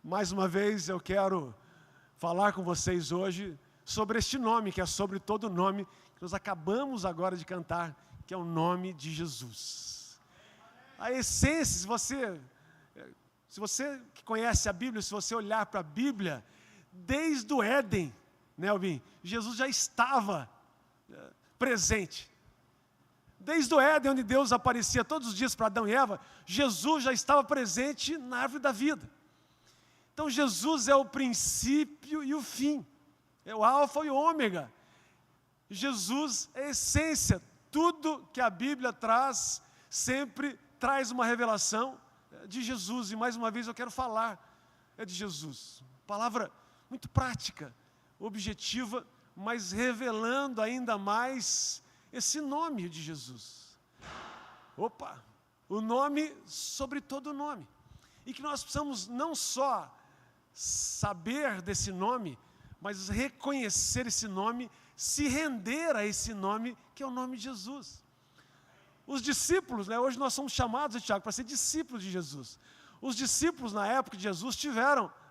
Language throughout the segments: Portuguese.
Mais uma vez eu quero falar com vocês hoje sobre este nome, que é sobre todo nome, que nós acabamos agora de cantar, que é o nome de Jesus. A essência, se você que conhece a Bíblia, se você olhar para a Bíblia, desde o Éden, né, Alvin? Jesus já estava presente. Desde o Éden, onde Deus aparecia todos os dias para Adão e Eva, Jesus já estava presente na árvore da vida. Então Jesus é o princípio e o fim, é o alfa e o ômega. Jesus é a essência, tudo que a Bíblia traz, sempre traz uma revelação de Jesus. E mais uma vez eu quero falar de Jesus. Palavra muito prática, objetiva, mas revelando ainda mais esse nome de Jesus. O nome sobre todo nome. E que nós precisamos não só saber desse nome, mas reconhecer esse nome, se render a esse nome, que é o nome de Jesus. Os discípulos, hoje nós somos chamados, Tiago, para ser discípulos de Jesus. Os discípulos na época de Jesus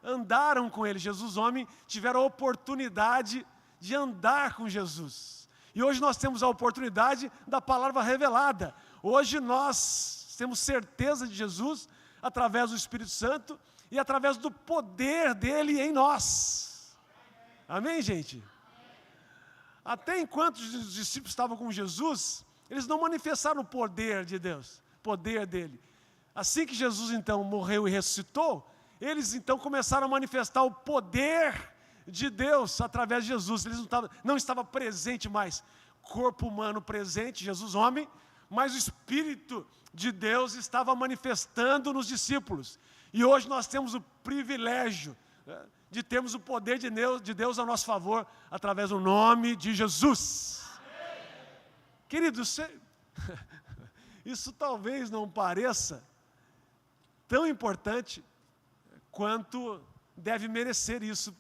andaram com ele, Jesus homem, tiveram a oportunidade de andar com Jesus. E hoje nós temos a oportunidade da palavra revelada. Hoje nós temos certeza de Jesus através do Espírito Santo e através do poder dele em nós. Amém, gente? Até enquanto os discípulos estavam com Jesus, eles não manifestaram o poder de Deus, o poder dele. Assim que Jesus então morreu e ressuscitou, eles então começaram a manifestar o poder de Deus através de Jesus. Eles não estavam presente mais, corpo humano presente, Jesus homem, mas o Espírito de Deus estava manifestando nos discípulos. E hoje nós temos o privilégio de termos o poder de Deus a nosso favor, através do nome de Jesus. Amém. Queridos, isso talvez não pareça tão importante quanto deve merecer isso.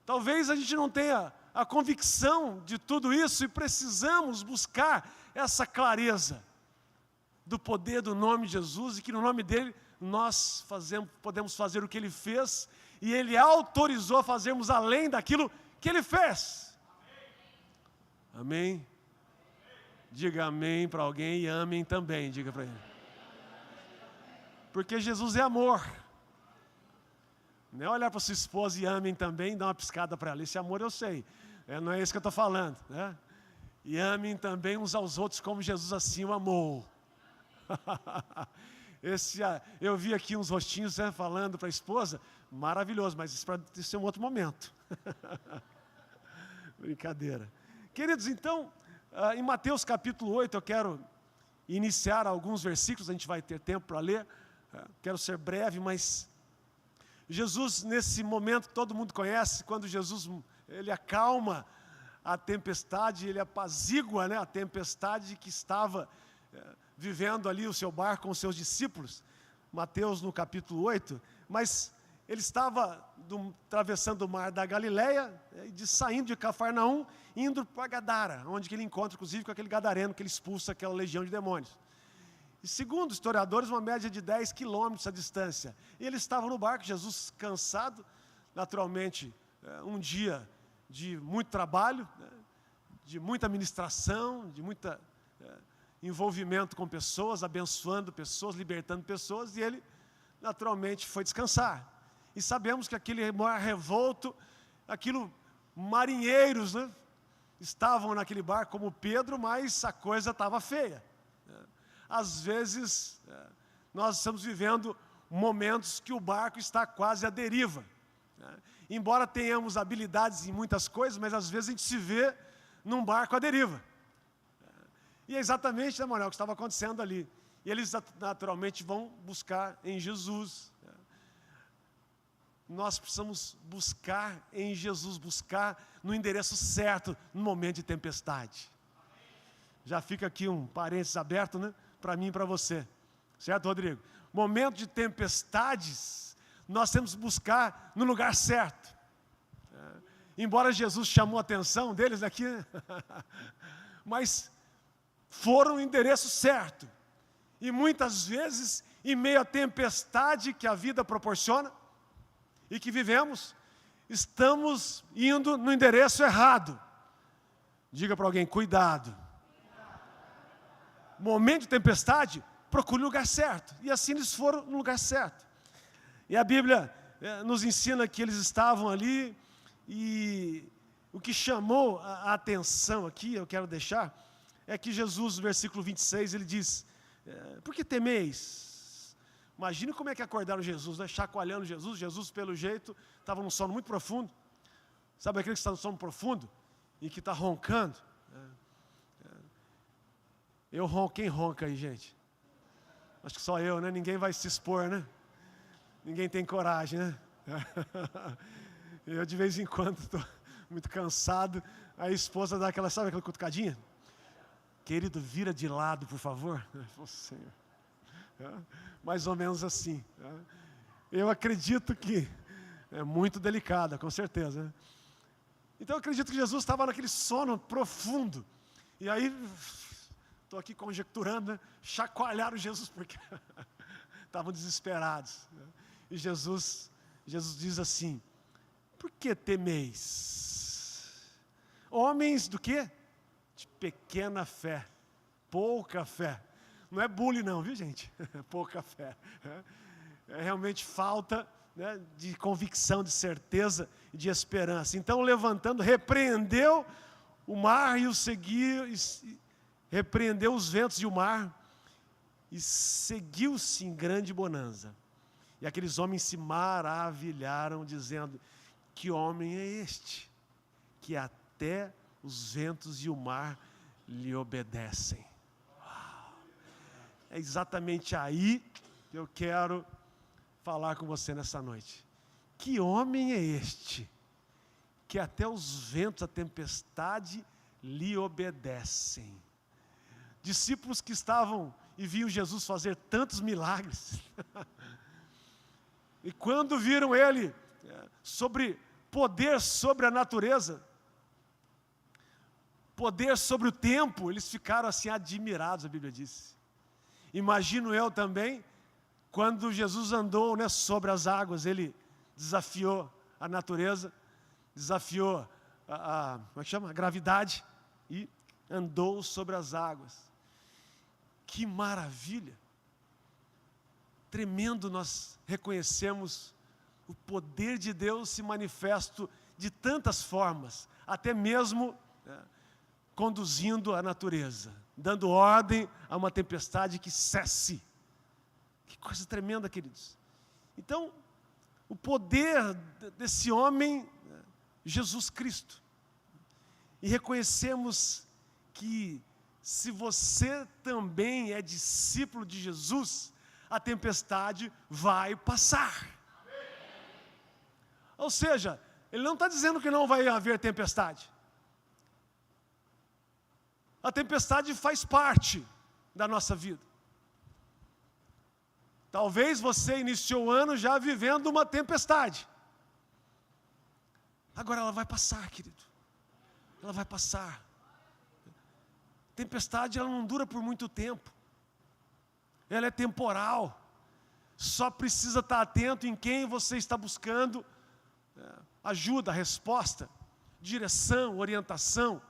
Talvez a gente não tenha a convicção de tudo isso e precisamos buscar essa clareza do poder do nome de Jesus e que no nome dele nós podemos fazer o que ele fez e ele autorizou a fazermos além daquilo que ele fez. Amém? Diga amém para alguém e amém também, diga para ele. Porque Jesus é amor. Não é olhar para sua esposa e amem também, dar uma piscada para ela. Esse amor eu sei, não é isso que eu estou falando, né? E amem também uns aos outros como Jesus assim o amou. Eu vi aqui uns rostinhos falando para a esposa, maravilhoso, mas isso para ser um outro momento. Brincadeira. Queridos, então, em Mateus capítulo 8, eu quero iniciar alguns versículos, a gente vai ter tempo para ler, quero ser breve, mas Jesus, nesse momento, todo mundo conhece, quando Jesus ele acalma a tempestade, ele apazigua a tempestade que estava vivendo ali o seu barco com os seus discípulos, Mateus no capítulo 8, mas ele estava atravessando o mar da Galileia, saindo de Cafarnaum, indo para Gadara, onde ele encontra, inclusive, com aquele gadareno que ele expulsa aquela legião de demônios. E segundo historiadores, uma média de 10 quilômetros a distância. E eles estavam no barco, Jesus cansado, naturalmente, um dia de muito trabalho, de muita ministração, de muito envolvimento com pessoas, abençoando pessoas, libertando pessoas, e ele, naturalmente, foi descansar. E sabemos que aquele mar revolto, marinheiros, estavam naquele barco como Pedro, mas a coisa estava feia. Às vezes, nós estamos vivendo momentos que o barco está quase à deriva. Embora tenhamos habilidades em muitas coisas, mas às vezes a gente se vê num barco à deriva. E é exatamente, Manuel, o que estava acontecendo ali. E eles naturalmente vão buscar em Jesus. Nós precisamos buscar em Jesus, buscar no endereço certo, no momento de tempestade. Já fica aqui um parênteses aberto, para mim e para você. Certo, Rodrigo? Momento de tempestades, nós temos que buscar no lugar certo. Embora Jesus chamou a atenção deles aqui, mas foram no endereço certo. E muitas vezes, em meio à tempestade que a vida proporciona, e que vivemos, estamos indo no endereço errado. Diga para alguém, cuidado. Momento de tempestade, procure o lugar certo. E assim eles foram no lugar certo. E a Bíblia nos ensina que eles estavam ali, e o que chamou a atenção aqui, eu quero deixar, é que Jesus, no versículo 26, ele diz, por que temeis? Imagine como é que acordaram Jesus, né? Chacoalhando Jesus. Jesus, pelo jeito, estava num sono muito profundo. Sabe aquele que está no sono profundo e que está roncando? Quem ronca aí, gente? Acho que só eu, né? Ninguém vai se expor, né? Ninguém tem coragem, né? Eu, de vez em quando, estou muito cansado. A esposa dá aquela, sabe aquela cutucadinha? Querido, vira de lado, por favor. Senhor. Mais ou menos assim. Eu acredito que é muito delicada, com certeza. Então eu acredito que Jesus estava naquele sono profundo. E aí, estou aqui conjecturando, né? Chacoalharam Jesus porque estavam desesperados. E Jesus diz assim, por que temeis? Homens do quê? De pequena fé, pouca fé. Não é bullying não, viu gente? Pouca fé. É realmente falta, né, de convicção, de certeza e de esperança. Então, levantando, repreendeu o mar e o seguiu, repreendeu os ventos e o mar, e seguiu-se em grande bonança. E aqueles homens se maravilharam, dizendo, que homem é este, que até os ventos e o mar lhe obedecem. Uau. É exatamente aí que eu quero falar com você nessa noite. Que homem é este, que até os ventos, a tempestade, lhe obedecem? Discípulos que estavam e viam Jesus fazer tantos milagres. E quando viram ele sobre poder sobre a natureza, poder sobre o tempo, eles ficaram assim admirados, a Bíblia diz. Imagino eu também, quando Jesus andou, né, sobre as águas, ele desafiou a natureza, desafiou como é que chama? A gravidade, e andou sobre as águas. Que maravilha! Tremendo nós reconhecemos o poder de Deus se manifesto de tantas formas, até mesmo conduzindo a natureza, dando ordem a uma tempestade que cesse. Que coisa tremenda, queridos. Então, o poder desse homem, Jesus Cristo. E reconhecemos que se você também é discípulo de Jesus, a tempestade vai passar. Ou seja, ele não está dizendo que não vai haver tempestade. A tempestade faz parte da nossa vida. Talvez você iniciou o ano já vivendo uma tempestade. Agora ela vai passar, querido. Ela vai passar. Tempestade, ela não dura por muito tempo. Ela é temporal. Só precisa estar atento em quem você está buscando ajuda, resposta, direção, orientação.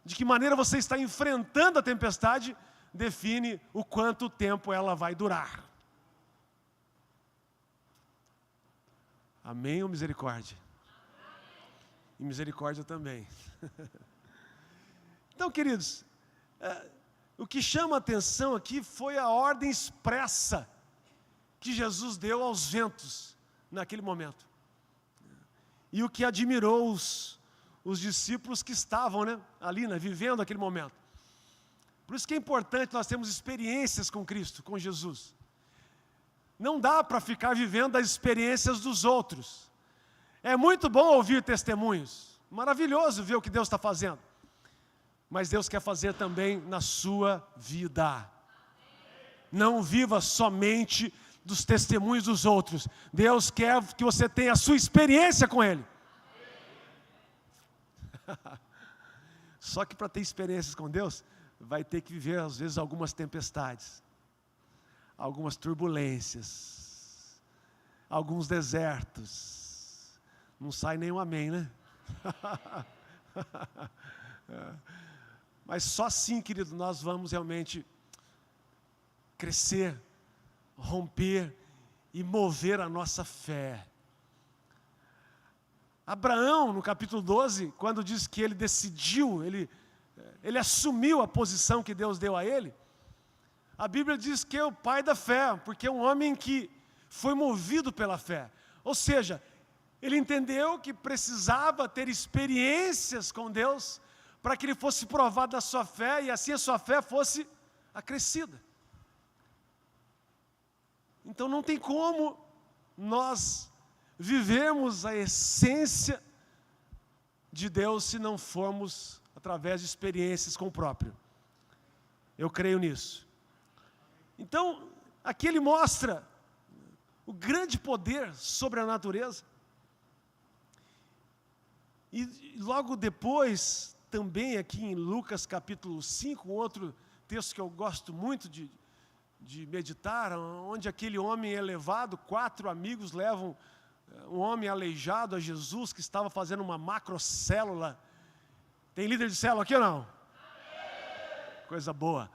De que maneira você está enfrentando a tempestade define o quanto tempo ela vai durar. Amém ou misericórdia? E misericórdia também. Então, queridos, o que chama a atenção aqui foi a ordem expressa que Jesus deu aos ventos naquele momento. E o que admirou os discípulos que estavam, né, ali, né, vivendo aquele momento. Por isso que é importante nós termos experiências com Cristo, com Jesus. Não dá para ficar vivendo as experiências dos outros. É muito bom ouvir testemunhos, maravilhoso ver o que Deus está fazendo. Mas Deus quer fazer também na sua vida. Não viva somente dos testemunhos dos outros. Deus quer que você tenha a sua experiência com Ele. Só que para ter experiências com Deus, vai ter que viver às vezes algumas tempestades, algumas turbulências. alguns desertos. Não sai nenhum amém, né? Mas só assim, querido, nós vamos realmente crescer, romper e mover a nossa fé. Abraão, no capítulo 12, quando diz que ele decidiu, ele assumiu a posição que Deus deu a ele, a Bíblia diz que é o pai da fé, porque é um homem que foi movido pela fé. Ou seja, ele entendeu que precisava ter experiências com Deus para que ele fosse provado da sua fé e assim a sua fé fosse acrescida. Então não tem como nós vivermos a essência de Deus se não formos através de experiências com o próprio. Eu creio nisso. Então, aqui ele mostra o grande poder sobre a natureza. E logo depois, também aqui em Lucas capítulo 5, um outro texto que eu gosto muito de meditar, onde aquele homem é levado, 4 amigos levam um homem aleijado a Jesus, que estava fazendo uma macrocélula. Tem líder de célula aqui ou não? Coisa boa.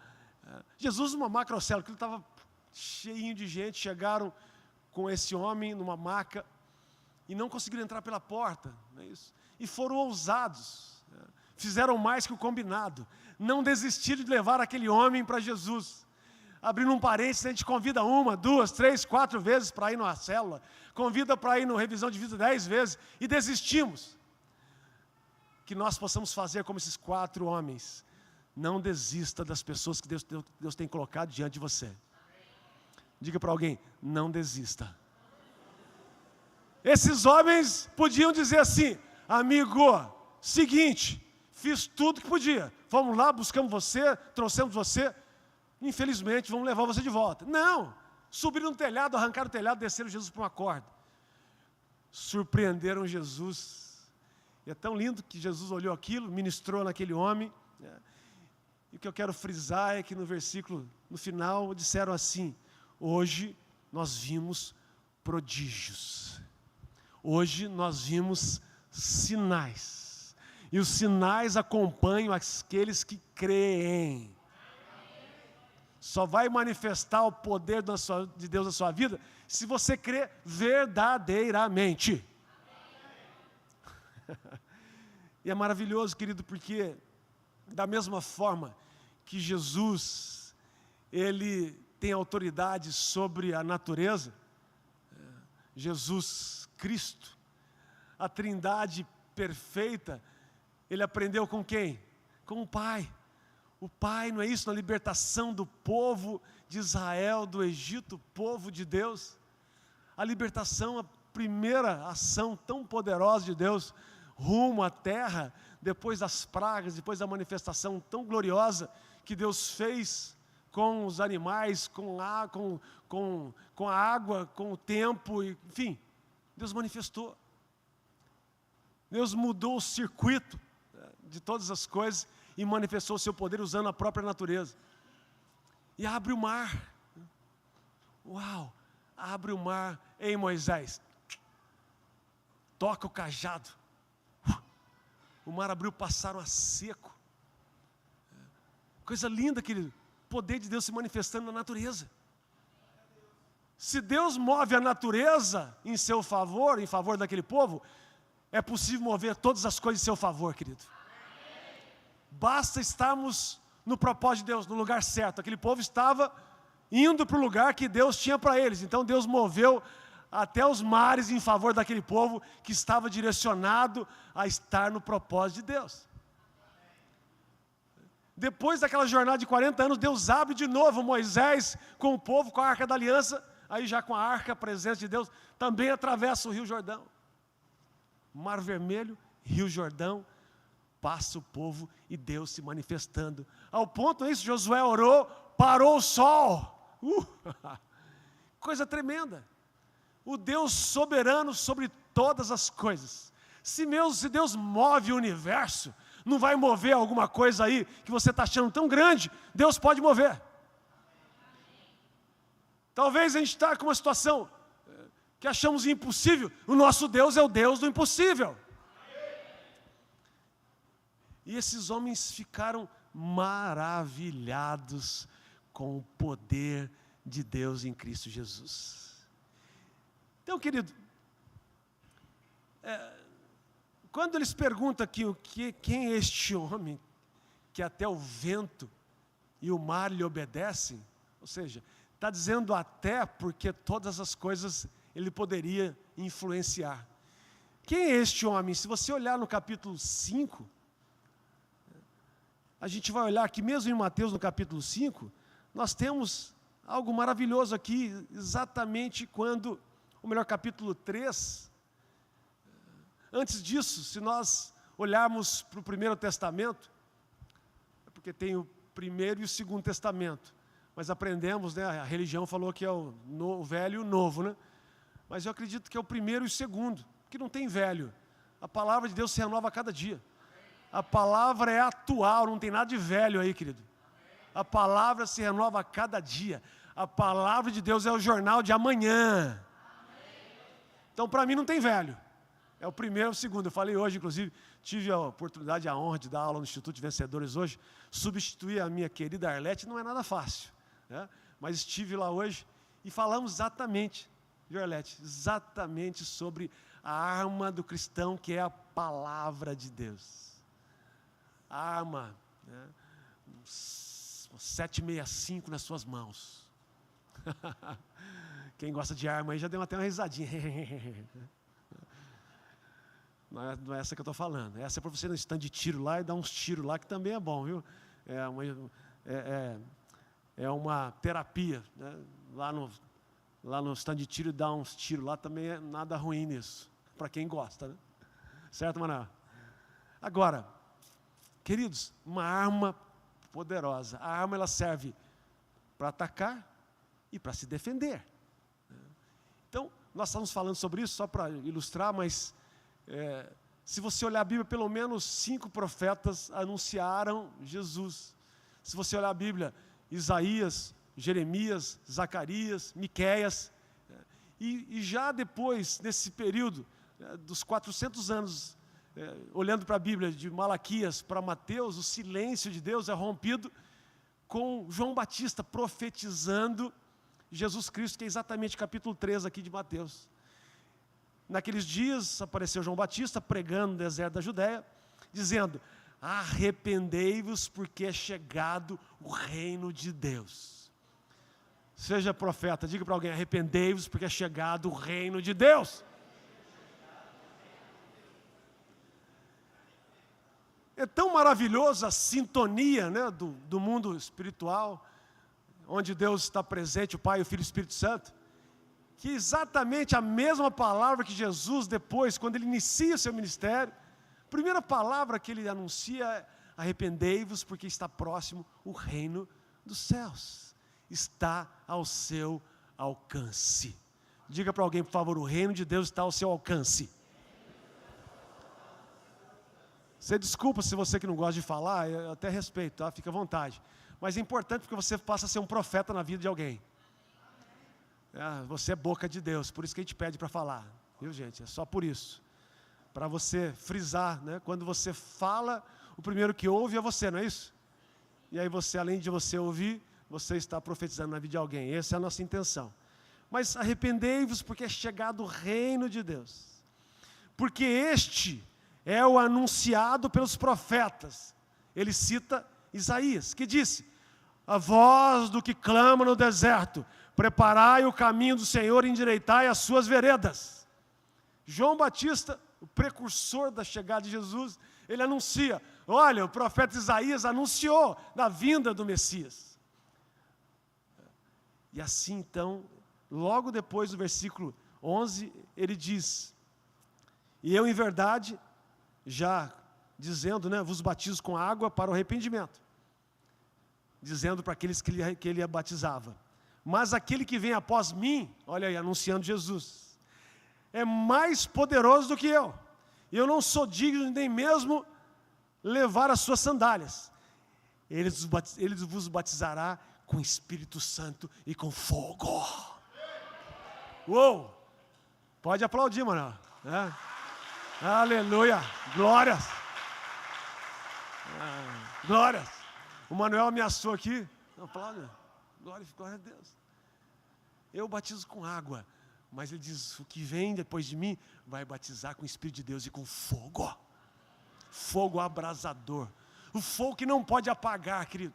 Jesus numa macrocélula, que ele estava cheinho de gente, chegaram com esse homem numa maca e não conseguiram entrar pela porta, não é isso? E foram ousados, fizeram mais que o combinado, não desistiram de levar aquele homem para Jesus. Abrindo um parênteses, a gente convida 1, 2, 3, 4 vezes para ir numa célula, convida para ir no revisão de vida 10 vezes e desistimos. Que nós possamos fazer como esses 4 homens. Não desista das pessoas que Deus tem colocado diante de você. Diga para alguém, não desista. Esses homens podiam dizer assim, amigo, seguinte, fiz tudo que podia. Vamos lá, buscamos você, trouxemos você. Infelizmente, vamos levar você de volta. Não, subiram no telhado, arrancaram o telhado, desceram Jesus para uma corda. Surpreenderam Jesus. E é tão lindo que Jesus olhou aquilo, ministrou naquele homem. E o que eu quero frisar é que no versículo, no final, disseram assim, hoje nós vimos prodígios. Hoje nós vimos sinais. E os sinais acompanham aqueles que creem. Só vai manifestar o poder de Deus na sua vida se você crer verdadeiramente. E é maravilhoso, querido, porque da mesma forma que Jesus, ele tem autoridade sobre a natureza, Jesus Cristo, a Trindade perfeita, ele aprendeu com quem? Com o Pai. O Pai, não é isso? Na libertação do povo de Israel, do Egito, povo de Deus. A libertação, a primeira ação tão poderosa de Deus, rumo à terra, depois das pragas, depois da manifestação tão gloriosa que Deus fez com os animais, com a água, com o tempo, enfim, Deus manifestou. Deus mudou o circuito de todas as coisas e manifestou o seu poder usando a própria natureza. E abre o mar. Uau! Abre o mar. Ei, Moisés, toca o cajado. O mar abriu, passaram a seco. Coisa linda, querido. O poder de Deus se manifestando na natureza. Se Deus move a natureza em seu favor, em favor daquele povo, é possível mover todas as coisas em seu favor, querido. Basta estarmos no propósito de Deus, no lugar certo. Aquele povo estava indo para o lugar que Deus tinha para eles. Então Deus moveu até os mares em favor daquele povo que estava direcionado a estar no propósito de Deus. Depois daquela jornada de 40 anos, Deus abre de novo Moisés com o povo, com a Arca da Aliança, aí já com a Arca, a presença de Deus, também atravessa o Rio Jordão. Mar Vermelho, Rio Jordão, passa o povo e Deus se manifestando. Ao ponto, isso, Josué orou, parou o sol. Coisa tremenda. O Deus soberano sobre todas as coisas. Se Deus move o universo, não vai mover alguma coisa aí que você está achando tão grande, Deus pode mover. Talvez a gente está com uma situação que achamos impossível, o nosso Deus é o Deus do impossível. E esses homens ficaram maravilhados com o poder de Deus em Cristo Jesus. Então, querido, quando eles perguntam aqui quem é este homem, que até o vento e o mar lhe obedecem, ou seja, está dizendo até porque todas as coisas ele poderia influenciar. Quem é este homem? Se você olhar no capítulo 5, a gente vai olhar aqui mesmo em Mateus no capítulo 5, nós temos algo maravilhoso aqui, exatamente quando, ou melhor, capítulo 3, antes disso, se nós olharmos para o Primeiro Testamento, porque tem o Primeiro e o Segundo Testamento, mas aprendemos, né, a religião falou que é o Velho e o Novo, né? Mas eu acredito que é o Primeiro e o Segundo, porque não tem velho. A palavra de Deus se renova a cada dia. A palavra é atual, não tem nada de velho aí, querido. A palavra se renova a cada dia. A palavra de Deus é o jornal de amanhã. Então, para mim, não tem velho. É o primeiro e o segundo. Eu falei hoje, inclusive, tive a oportunidade, a honra de dar aula no Instituto de Vencedores hoje. Substituir a minha querida Arlete não é nada fácil, né? Mas estive lá hoje e falamos exatamente, viu, Arlete? Exatamente sobre a arma do cristão, que é a palavra de Deus. A arma, né? 765 nas suas mãos. Quem gosta de arma aí já deu até uma risadinha. Não é essa que eu estou falando. Essa é para você no stand de tiro lá e dar uns tiros lá, que também é bom, viu? É uma terapia, né? Lá no stand de tiro e dar uns tiros lá também é nada ruim nisso, para quem gosta, né? Certo, Manoel? Agora, queridos, uma arma poderosa. A arma, ela serve para atacar e para se defender. Então, nós estamos falando sobre isso só para ilustrar, mas se você olhar a Bíblia, pelo menos 5 profetas anunciaram Jesus. Se você olhar a Bíblia, Isaías, Jeremias, Zacarias, Miqueias, e já depois, nesse período dos 400 anos, olhando para a Bíblia, de Malaquias para Mateus, o silêncio de Deus é rompido com João Batista profetizando Jesus Cristo, que é exatamente capítulo 3 aqui de Mateus. Naqueles dias apareceu João Batista pregando no deserto da Judéia, dizendo: arrependei-vos, porque é chegado o reino de Deus. Seja profeta, diga para alguém: arrependei-vos, porque é chegado o reino de Deus. É tão maravilhosa a sintonia, né, do mundo espiritual, onde Deus está presente, o Pai, o Filho e o Espírito Santo, que exatamente a mesma palavra que Jesus, depois, quando ele inicia o seu ministério, a primeira palavra que ele anuncia é: arrependei-vos, porque está próximo o reino dos céus. Está ao seu alcance. Diga para alguém, por favor: o reino de Deus está ao seu alcance. Você desculpa se você que não gosta de falar, eu até respeito, tá? Fica à vontade. Mas é importante porque você passa a ser um profeta na vida de alguém. Você é boca de Deus, por isso que a gente pede para falar. Viu, gente? É só por isso. Para você frisar, né? Quando você fala, o primeiro que ouve é você, não é isso? E aí você, além de você ouvir, você está profetizando na vida de alguém. Essa é a nossa intenção. Mas arrependei-vos, porque é chegado o reino de Deus. Porque este é o anunciado pelos profetas. Ele cita Isaías, que disse: a voz do que clama no deserto, preparai o caminho do Senhor, endireitai as suas veredas. João Batista, o precursor da chegada de Jesus, ele anuncia: olha, o profeta Isaías anunciou da vinda do Messias. E assim então, logo depois do versículo 11, ele diz: e eu em verdade, já dizendo, né, vos batizo com água para o arrependimento, dizendo para aqueles que ele batizava: mas aquele que vem após mim, olha aí, anunciando Jesus, é mais poderoso do que eu, e eu não sou digno nem mesmo levar as suas sandálias. Ele vos batizará com Espírito Santo e com fogo. Uou! Pode aplaudir, Manuel. Aleluia. Glórias. Glórias. O Manuel ameaçou aqui. Não, aplauda. Glória a Deus. Eu batizo com água, mas ele diz, o que vem depois de mim vai batizar com o Espírito de Deus e com fogo. Fogo abrasador. O fogo que não pode apagar, querido.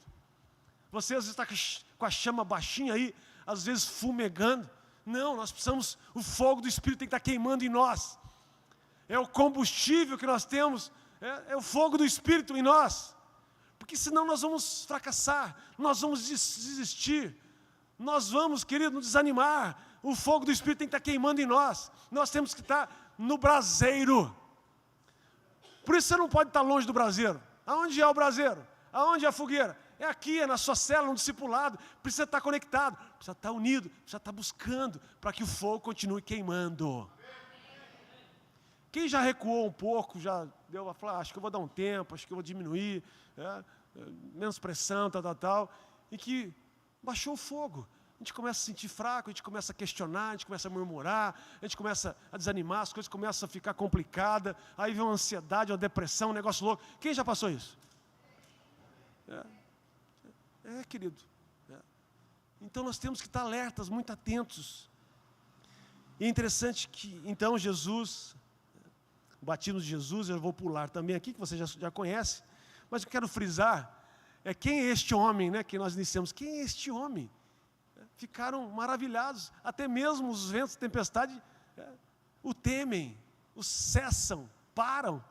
Você às vezes está com a chama baixinha aí, às vezes fumegando. Não, nós precisamos, o fogo do Espírito tem que estar queimando em nós. É o combustível que nós temos, é o fogo do Espírito em nós. Porque senão nós vamos fracassar, nós vamos desistir. Nós vamos, querido, nos desanimar. O fogo do Espírito tem que estar queimando em nós. Nós temos que estar no braseiro. Por isso você não pode estar longe do braseiro. Aonde é o braseiro? Aonde é a fogueira? É aqui, é na sua célula, no discipulado. Precisa estar conectado, precisa estar unido, precisa estar buscando para que o fogo continue queimando. Quem já recuou um pouco, já deu a falar, acho que eu vou dar um tempo, acho que eu vou diminuir, menos pressão, tal, e que baixou o fogo. A gente começa a se sentir fraco, a gente começa a questionar, a gente começa a murmurar, a gente começa a desanimar, as coisas começam a ficar complicadas, aí vem uma ansiedade, uma depressão, um negócio louco. Quem já passou isso? Querido. Então nós temos que estar alertas, muito atentos. E é interessante que, então, Jesus, o batismo de Jesus, eu vou pular também aqui, que você já conhece, mas eu quero frisar, quem é este homem, né, que nós iniciamos, quem é este homem? Ficaram maravilhados, até mesmo os ventos de tempestade o temem, o cessam, param.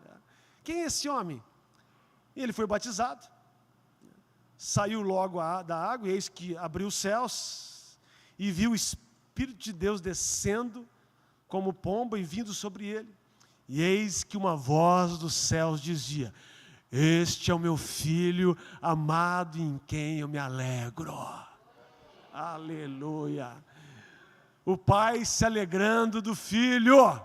Quem é esse homem? E ele foi batizado, saiu logo da água, e eis que abriu os céus, e viu o Espírito de Deus descendo, como pomba, e vindo sobre ele. E eis que uma voz dos céus dizia, este é o meu filho amado em quem eu me alegro. Aleluia. O pai se alegrando do filho.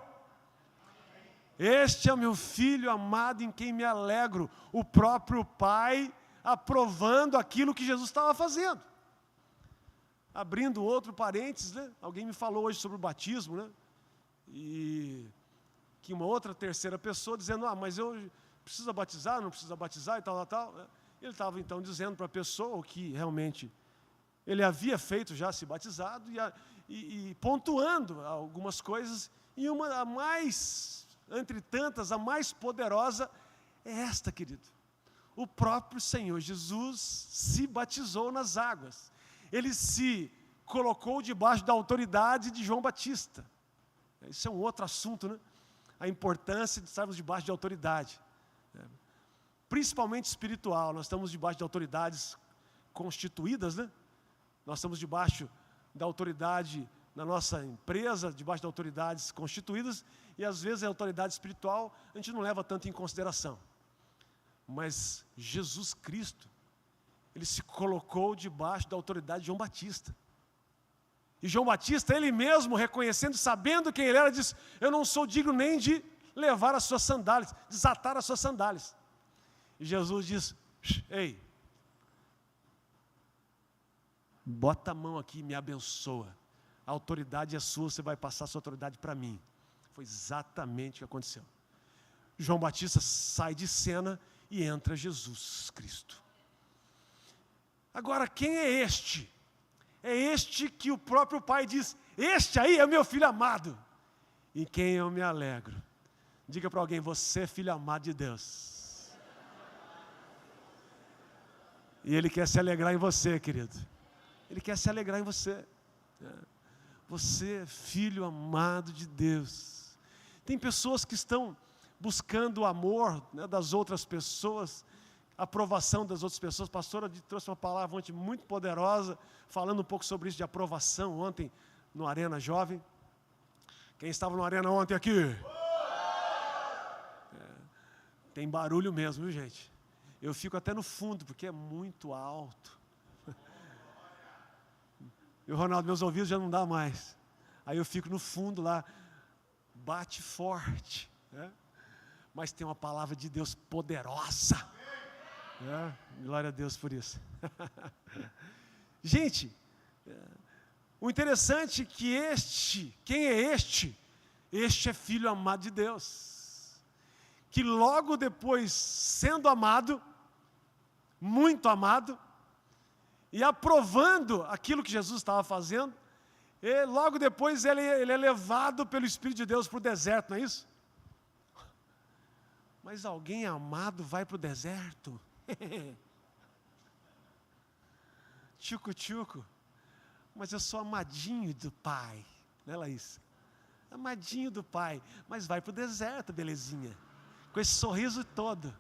Este é o meu filho amado em quem me alegro. O próprio pai aprovando aquilo que Jesus estava fazendo. Abrindo outro parênteses, né? Alguém me falou hoje sobre o batismo, né? E que uma outra terceira pessoa dizendo, mas eu precisa batizar, não precisa batizar e tal. Ele estava então dizendo para a pessoa o que realmente ele havia feito já, se batizado, e pontuando algumas coisas, e a mais, entre tantas, a mais poderosa é esta, querido. O próprio Senhor Jesus se batizou nas águas. Ele se colocou debaixo da autoridade de João Batista. Isso é um outro assunto, né? A importância de estarmos debaixo de autoridade. Principalmente espiritual, nós estamos debaixo de autoridades constituídas, né? Nós estamos debaixo da autoridade na nossa empresa, debaixo de autoridades constituídas, e às vezes a autoridade espiritual a gente não leva tanto em consideração. Mas Jesus Cristo, ele se colocou debaixo da autoridade de João Batista. E João Batista, ele mesmo reconhecendo, sabendo quem ele era, disse, eu não sou digno nem de levar as suas sandálias, desatar as suas sandálias. E Jesus diz, ei, bota a mão aqui e me abençoa. A autoridade é sua, você vai passar a sua autoridade para mim. Foi exatamente o que aconteceu. João Batista sai de cena e entra Jesus Cristo. Agora, quem é este? É este que o próprio Pai diz, este aí é o meu filho amado, em quem eu me alegro. Diga para alguém, você é filho amado de Deus. E Ele quer se alegrar em você, querido. Ele quer se alegrar em você. Você é filho amado de Deus. Tem pessoas que estão buscando o amor, né, das outras pessoas, a aprovação das outras pessoas. A pastora trouxe uma palavra ontem muito poderosa, falando um pouco sobre isso de aprovação, ontem no Arena Jovem. Quem estava no Arena ontem aqui? Tem barulho mesmo, viu, gente? Eu fico até no fundo, porque é muito alto. E o Ronaldo, meus ouvidos já não dá mais. Aí eu fico no fundo lá, bate forte, né? Mas tem uma palavra de Deus poderosa. Glória a Deus por isso. Gente, o interessante é que quem é este? Este é filho amado de Deus, que logo depois, sendo amado, muito amado, e aprovando aquilo que Jesus estava fazendo, e logo depois ele é levado pelo Espírito de Deus para o deserto, não é isso? Mas alguém amado vai para o deserto? Tchucu, mas eu sou amadinho do Pai, né, Laís? Amadinho do Pai, mas vai para o deserto, belezinha, com esse sorriso todo.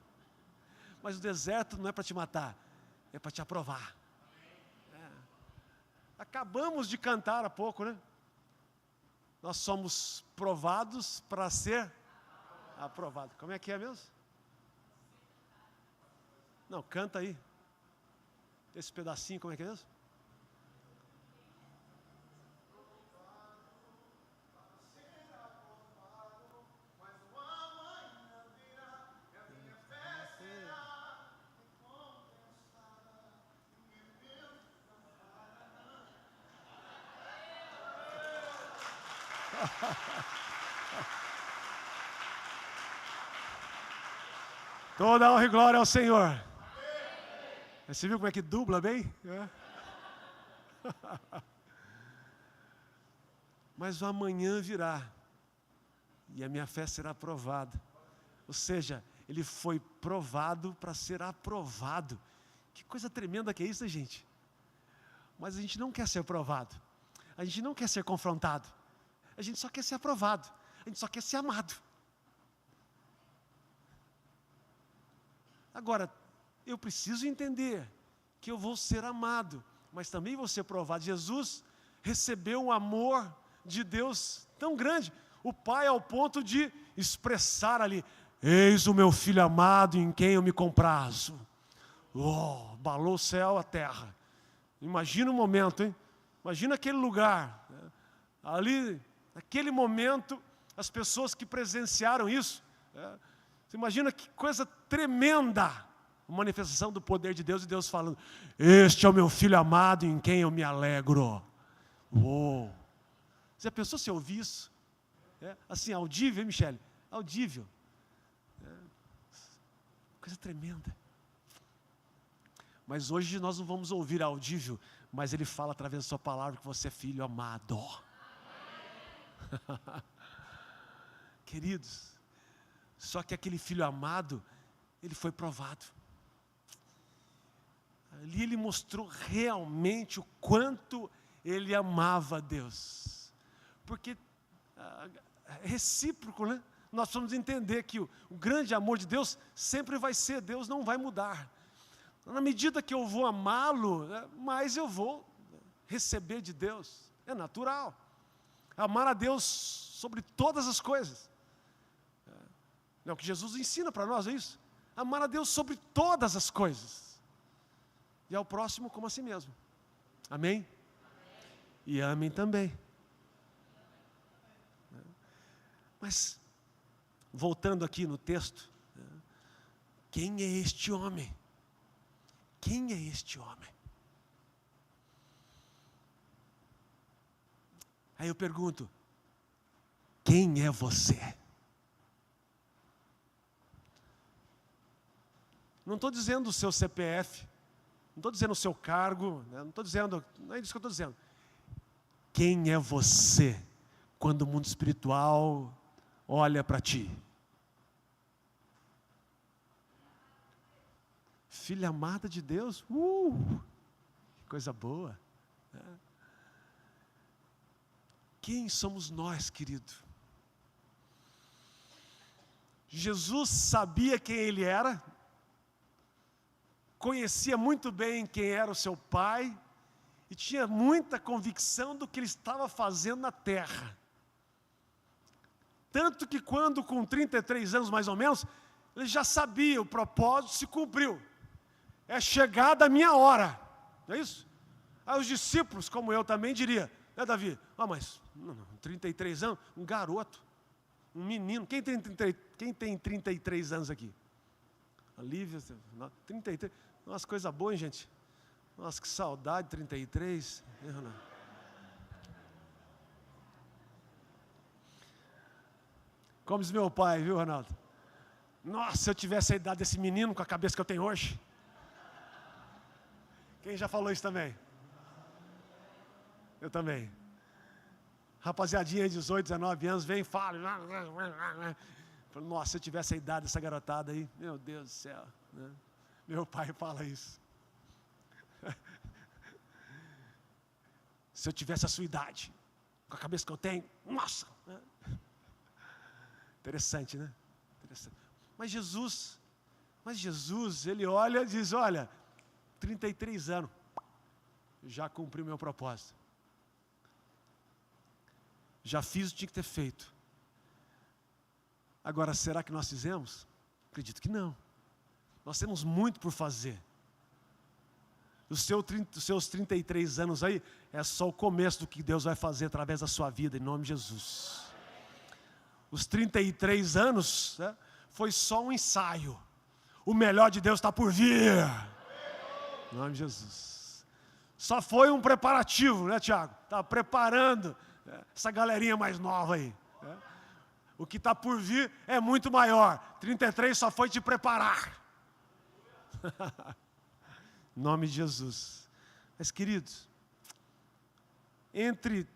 Mas o deserto não é para te matar, é para te aprovar. Acabamos de cantar há pouco, né? Nós somos provados para ser aprovado. Como é que é mesmo? Não, canta aí. Esse pedacinho, como é que é mesmo? Toda honra e glória ao Senhor. Você viu como é que dubla bem? Mas o amanhã virá, e a minha fé será provada. Ou seja, ele foi provado para ser aprovado. Que coisa tremenda que é isso, né, gente? Mas a gente não quer ser provado, a gente não quer ser confrontado, a gente só quer ser aprovado, a gente só quer ser amado. Agora, eu preciso entender que eu vou ser amado, mas também vou ser provado. Jesus recebeu um amor de Deus tão grande, o Pai ao ponto de expressar ali: eis o meu filho amado em quem eu me comprazo. Oh, abalou o céu, a terra. Imagina o momento, hein? Imagina aquele lugar, né? Ali, naquele momento, as pessoas que presenciaram isso, né? Você imagina que coisa tremenda, a manifestação do poder de Deus, e Deus falando: este é o meu filho amado em quem eu me alegro. Uou! Você já pensou se eu ouvir isso? Assim, audível, hein, Michele? Audível. Coisa tremenda. Mas hoje nós não vamos ouvir audível, mas Ele fala através da sua palavra que você é filho amado. Queridos, só que aquele filho amado, ele foi provado. Ali ele mostrou realmente o quanto ele amava Deus. Porque é recíproco, né? Nós precisamos entender que o grande amor de Deus sempre vai ser, Deus não vai mudar. Na medida que eu vou amá-lo, mais eu vou receber de Deus. É natural. Amar a Deus sobre todas as coisas. É o que Jesus ensina para nós, é isso? Amar a Deus sobre todas as coisas. E ao próximo como a si mesmo. Amém? E amem também. Mas, voltando aqui no texto, quem é este homem? Quem é este homem? Aí eu pergunto: quem é você? Não estou dizendo o seu CPF, não estou dizendo o seu cargo, né? Não estou dizendo, não é isso que eu estou dizendo. Quem é você quando o mundo espiritual olha para ti? Filha amada de Deus, que coisa boa. Né? Quem somos nós, querido? Jesus sabia quem Ele era, conhecia muito bem quem era o seu Pai, e tinha muita convicção do que Ele estava fazendo na terra. Tanto que quando, com 33 anos mais ou menos, Ele já sabia, o propósito se cumpriu. É chegada a minha hora, não é isso? Aí os discípulos, como eu também diria, né, Davi? Mas 33 anos, um garoto, um menino. Quem tem 33 anos aqui? A Lívia, 33. Nossa, coisa boa, hein, gente? Nossa, que saudade, 33. Como diz meu pai, viu, Ronaldo? Nossa, se eu tivesse a idade desse menino com a cabeça que eu tenho hoje. Quem já falou isso também? Eu também. Rapaziadinha de 18, 19 anos, vem e fala. Nossa, se eu tivesse a idade dessa garotada aí, meu Deus do céu. Né? Meu pai fala isso. Se eu tivesse a sua idade, com a cabeça que eu tenho, nossa. Né? Interessante, né? Interessante. Mas Jesus, ele olha e diz, olha, 33 anos, já cumpri o meu propósito. Já fiz o que tinha que ter feito. Agora, será que nós fizemos? Acredito que não. Nós temos muito por fazer. Os seus 33 anos aí, é só o começo do que Deus vai fazer através da sua vida, em nome de Jesus. Os 33 anos, né, foi só um ensaio. O melhor de Deus está por vir. Em nome de Jesus. Só foi um preparativo, né, Tiago? Está preparando essa galerinha mais nova aí. Né? O que está por vir é muito maior. 33 só foi te preparar. Em nome de Jesus. Mas, queridos, entre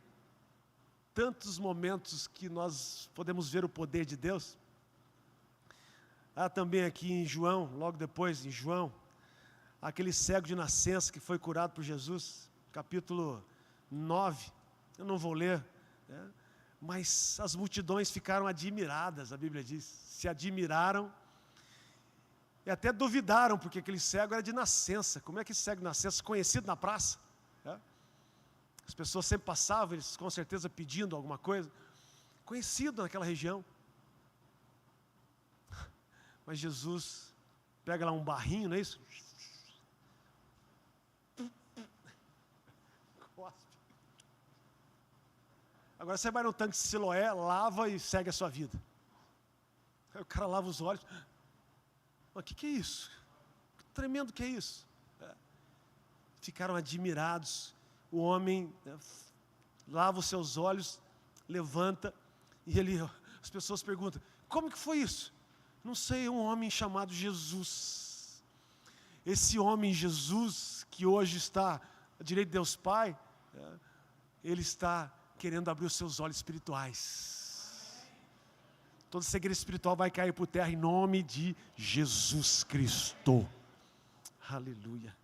tantos momentos que nós podemos ver o poder de Deus, há também aqui em João, logo depois em João, aquele cego de nascença que foi curado por Jesus, capítulo 9, eu não vou ler, né? Mas as multidões ficaram admiradas, a Bíblia diz, se admiraram e até duvidaram, porque aquele cego era de nascença. Como é que esse cego de nascença, conhecido na praça? Né? As pessoas sempre passavam, eles com certeza pedindo alguma coisa, conhecido naquela região. Mas Jesus pega lá um barrinho, não é isso? Agora você vai no tanque de Siloé, lava e segue a sua vida. Aí o cara lava os olhos. O que é isso? Que tremendo que é isso? Ficaram admirados. O homem lava os seus olhos, levanta, e as pessoas perguntam, como que foi isso? Não sei, um homem chamado Jesus. Esse homem Jesus, que hoje está à direita de Deus Pai, ele está querendo abrir os seus olhos espirituais. Toda cegueira espiritual vai cair por terra em nome de Jesus Cristo. Aleluia.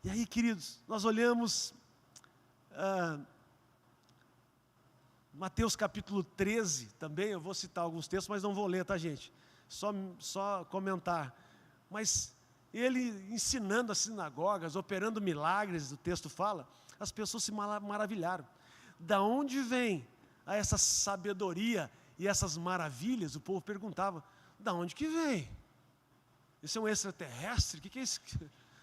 E aí, queridos, nós olhamos Mateus capítulo 13 também, eu vou citar alguns textos, mas não vou ler, tá, gente? Só comentar. Mas ele ensinando as sinagogas, operando milagres, o texto fala, as pessoas se maravilharam. Da onde vem essa sabedoria e essas maravilhas? O povo perguntava, da onde que vem? Esse é um extraterrestre? O que é isso?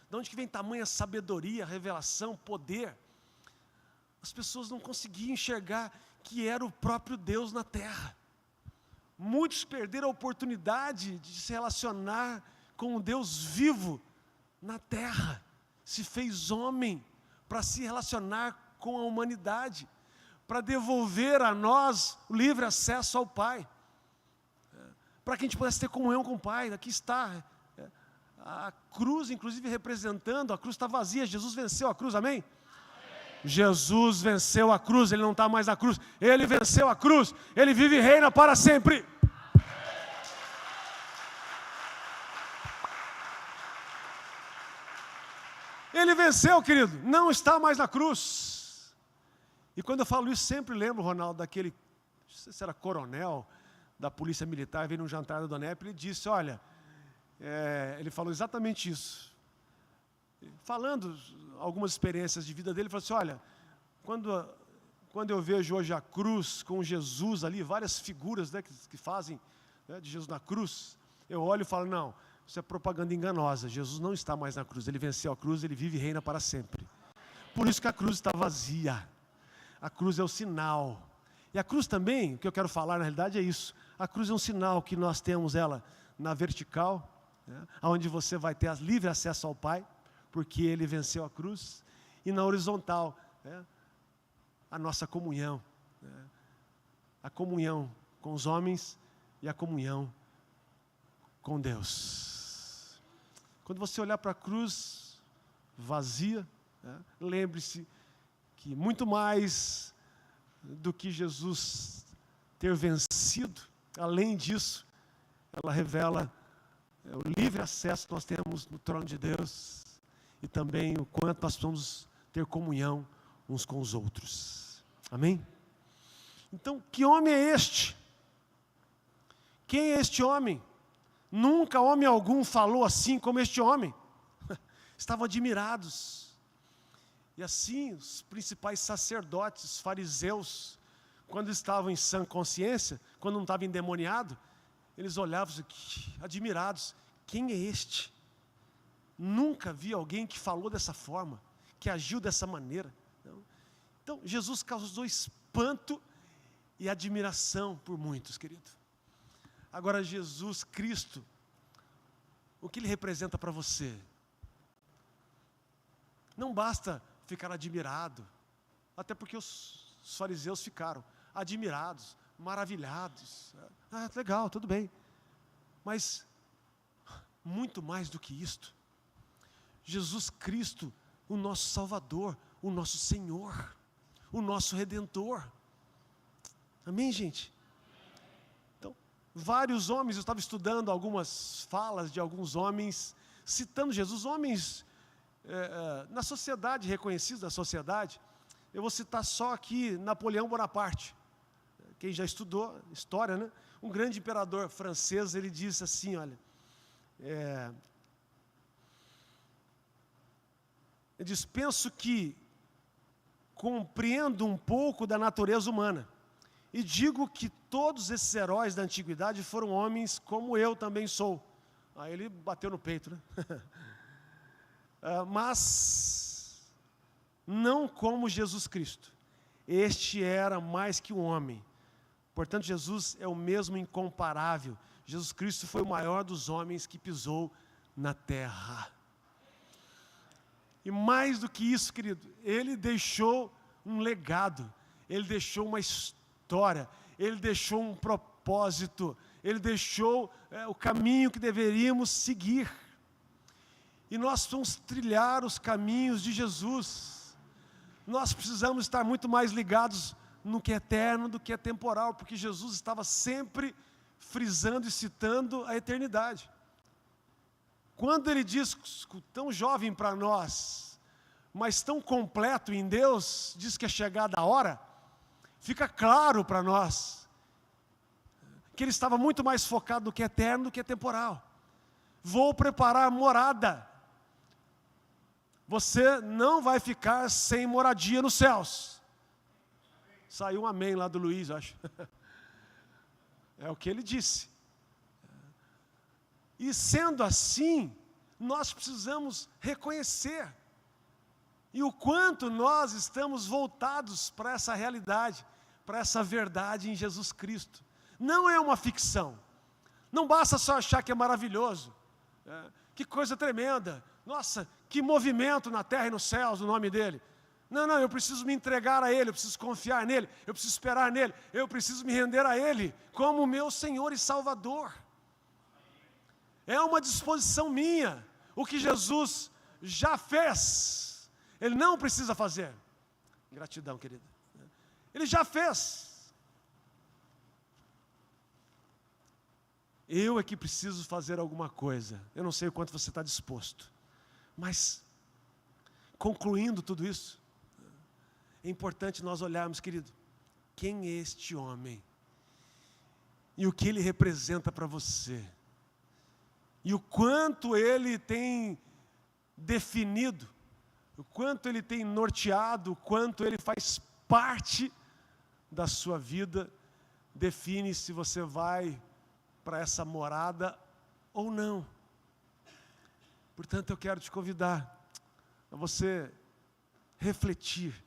Da onde que vem tamanha sabedoria, revelação, poder? As pessoas não conseguiam enxergar que era o próprio Deus na terra. Muitos perderam a oportunidade de se relacionar com o Deus vivo na terra. Se fez homem para se relacionar com a humanidade, para devolver a nós o livre acesso ao Pai, para que a gente pudesse ter comunhão com o Pai. Aqui está a cruz, inclusive representando, a cruz está vazia, Jesus venceu a cruz, amém? Jesus venceu a cruz, Ele não está mais na cruz, Ele venceu a cruz, Ele vive e reina para sempre. Ele venceu, querido, não está mais na cruz. E quando eu falo isso, sempre lembro, Ronaldo, daquele, não sei se era coronel da polícia militar, veio num jantar da Dona Epe, ele disse, olha, ele falou exatamente isso. Falando algumas experiências de vida dele, ele falou assim, olha, quando eu vejo hoje a cruz com Jesus ali, várias figuras, né, que fazem, né, de Jesus na cruz, eu olho e falo, não, isso é propaganda enganosa, Jesus não está mais na cruz, Ele venceu a cruz, Ele vive e reina para sempre. Por isso que a cruz está vazia. A cruz é o sinal. E a cruz também, o que eu quero falar na realidade é isso. A cruz é um sinal que nós temos ela na vertical, né, onde você vai ter livre acesso ao Pai, porque Ele venceu a cruz, e na horizontal, né, a nossa comunhão, né, a comunhão com os homens e a comunhão com Deus. Quando você olhar para a cruz vazia, né, lembre-se que muito mais do que Jesus ter vencido, além disso, ela revela o livre acesso que nós temos no trono de Deus e também o quanto nós precisamos ter comunhão uns com os outros. Amém? Então, que homem é este? Quem é este homem? Nunca homem algum falou assim como este homem. Estavam admirados. E assim, os principais sacerdotes, os fariseus, quando estavam em sã consciência, quando não estavam endemoniados, eles olhavam assim, admirados. Quem é este? Nunca vi alguém que falou dessa forma, que agiu dessa maneira. Então, Jesus causou espanto e admiração por muitos, querido. Agora, Jesus Cristo, o que Ele representa para você? Não basta ficar admirado, até porque os fariseus ficaram admirados, maravilhados. Legal, tudo bem. Mas, muito mais do que isto, Jesus Cristo, o nosso Salvador, o nosso Senhor, o nosso Redentor. Amém, gente? Então, vários homens, eu estava estudando algumas falas de alguns homens, citando Jesus, homens na sociedade, reconhecidos da sociedade. Eu vou citar só aqui Napoleão Bonaparte. Quem já estudou história, né? Um grande imperador francês, ele disse assim, olha, ele diz, penso que compreendo um pouco da natureza humana e digo que todos esses heróis da antiguidade foram homens como eu também sou. Aí ele bateu no peito, né? Mas não como Jesus Cristo. Este era mais que um homem. Portanto, Jesus é o mesmo incomparável. Jesus Cristo foi o maior dos homens que pisou na terra. E mais do que isso, querido, Ele deixou um legado, Ele deixou uma história, Ele deixou um propósito, Ele deixou o caminho que deveríamos seguir. E nós vamos trilhar os caminhos de Jesus. Nós precisamos estar muito mais ligados no que é eterno do que é temporal, porque Jesus estava sempre frisando e citando a eternidade. Quando Ele diz, tão jovem para nós, mas tão completo em Deus, diz que é chegada a hora, fica claro para nós que Ele estava muito mais focado no que é eterno do que é temporal. Vou preparar morada. Você não vai ficar sem moradia nos céus. Saiu um amém lá do Luiz, acho. É o que ele disse. E sendo assim, nós precisamos reconhecer e o quanto nós estamos voltados para essa realidade, para essa verdade em Jesus Cristo. Não é uma ficção. Não basta só achar que é maravilhoso. Que coisa tremenda. Nossa, que movimento na terra e nos céus, no nome dEle. Não, eu preciso me entregar a Ele, eu preciso confiar nele, eu preciso esperar nele, eu preciso me render a Ele como meu Senhor e Salvador. É uma disposição minha. O que Jesus já fez, Ele não precisa fazer. Gratidão, querida. Ele já fez. Eu é que preciso fazer alguma coisa. Eu não sei o quanto você está disposto. Mas, concluindo tudo isso, é importante nós olharmos, querido, quem é este homem? E o que ele representa para você? E o quanto ele tem definido, o quanto ele tem norteado, o quanto ele faz parte da sua vida, define se você vai para essa morada ou não. Portanto, eu quero te convidar a você refletir.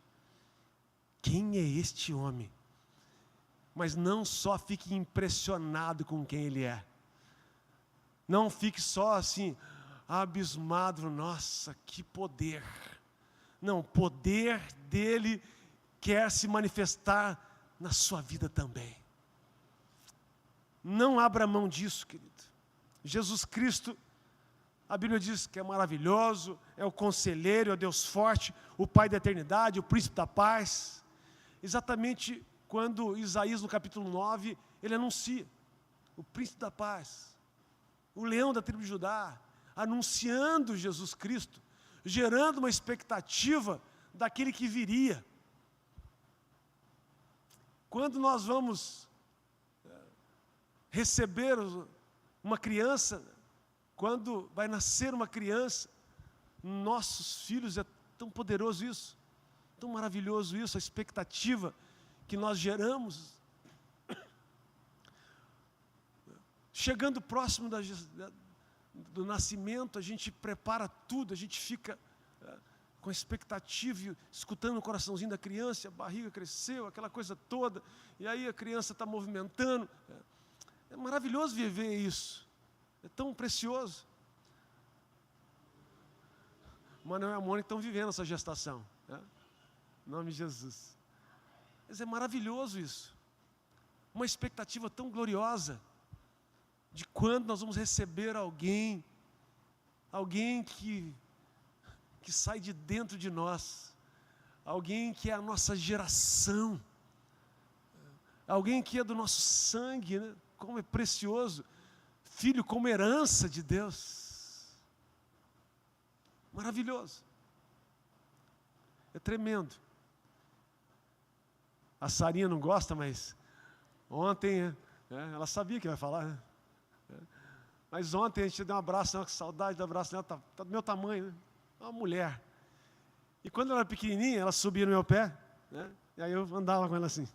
Quem é este homem? Mas não só fique impressionado com quem ele é. Não fique só assim, abismado, nossa, que poder. Não, o poder dele quer se manifestar na sua vida também. Não abra mão disso, querido. Jesus Cristo, a Bíblia diz que é maravilhoso, é o conselheiro, é o Deus forte, o Pai da eternidade, o príncipe da paz. Exatamente quando Isaías, no capítulo 9, ele anuncia o príncipe da paz, o leão da tribo de Judá, anunciando Jesus Cristo, gerando uma expectativa daquele que viria. Quando nós vamos receber uma criança, quando vai nascer uma criança, nossos filhos, é tão poderoso isso, tão maravilhoso isso, a expectativa que nós geramos. Chegando próximo do nascimento, a gente prepara tudo, a gente fica com expectativa, escutando o coraçãozinho da criança, a barriga cresceu, aquela coisa toda, e aí a criança está movimentando. É maravilhoso viver isso, é tão precioso. O Manuel e a Mônica estão vivendo essa gestação, né? Em nome de Jesus. Mas é maravilhoso isso, uma expectativa tão gloriosa, de quando nós vamos receber alguém que sai de dentro de nós, alguém que é a nossa geração, alguém que é do nosso sangue, né? Como é precioso, filho como herança de Deus, maravilhoso, é tremendo. A Sarinha não gosta, mas ontem, ela sabia que ia falar, né? Mas ontem a gente deu um abraço, que saudade do abraço dela, tá do meu tamanho, né? Uma mulher. E quando ela era pequenininha, ela subia no meu pé, né? E aí eu andava com ela assim.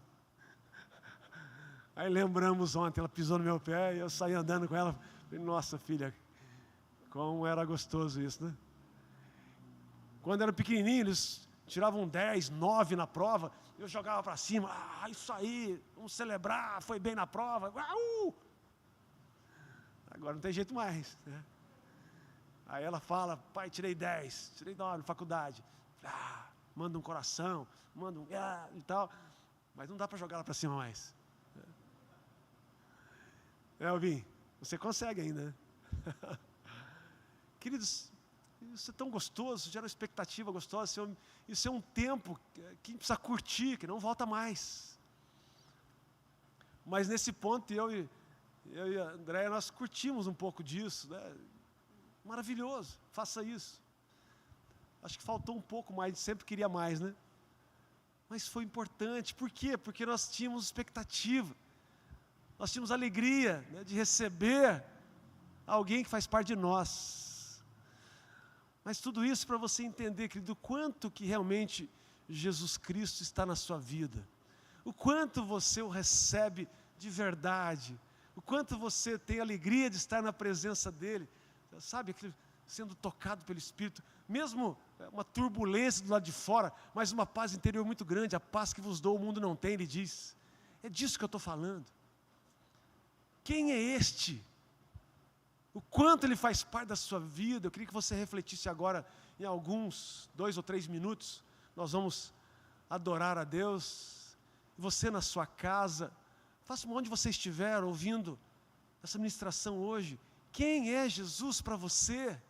Aí lembramos ontem, ela pisou no meu pé e eu saí andando com ela. Falei, nossa filha, como era gostoso isso, né? Quando era pequenininho, eles tiravam 10, 9 na prova, eu jogava para cima, isso aí, vamos celebrar, foi bem na prova. Agora não tem jeito mais, né? Aí ela fala, pai, tirei 10, tirei 9 na faculdade. Manda um coração, manda um e tal, mas não dá para jogar ela para cima mais. Elvin, você consegue ainda, né? Queridos, isso é tão gostoso, gera uma expectativa gostosa, isso é um tempo que precisa curtir, que não volta mais. Mas nesse ponto, eu e a Andréia, nós curtimos um pouco disso, né? Maravilhoso, faça isso. Acho que faltou um pouco mais, a gente sempre queria mais, né? Mas foi importante, por quê? Porque nós tínhamos expectativa, nós tínhamos alegria, né, de receber alguém que faz parte de nós. Mas tudo isso para você entender, querido, o quanto que realmente Jesus Cristo está na sua vida, o quanto você o recebe de verdade, o quanto você tem alegria de estar na presença dEle, sabe, sendo tocado pelo Espírito, mesmo uma turbulência do lado de fora, mas uma paz interior muito grande, a paz que vos dou o mundo não tem, Ele diz. É disso que eu estou falando. Quem é este? O quanto Ele faz parte da sua vida? Eu queria que você refletisse agora em alguns 2 ou 3 minutos, nós vamos adorar a Deus, você na sua casa, faça onde você estiver ouvindo essa ministração hoje, quem é Jesus para você?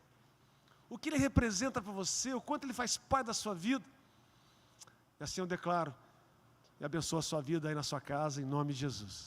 O que Ele representa para você? O quanto Ele faz parte da sua vida? E assim eu declaro e abençoo a sua vida aí na sua casa, em nome de Jesus.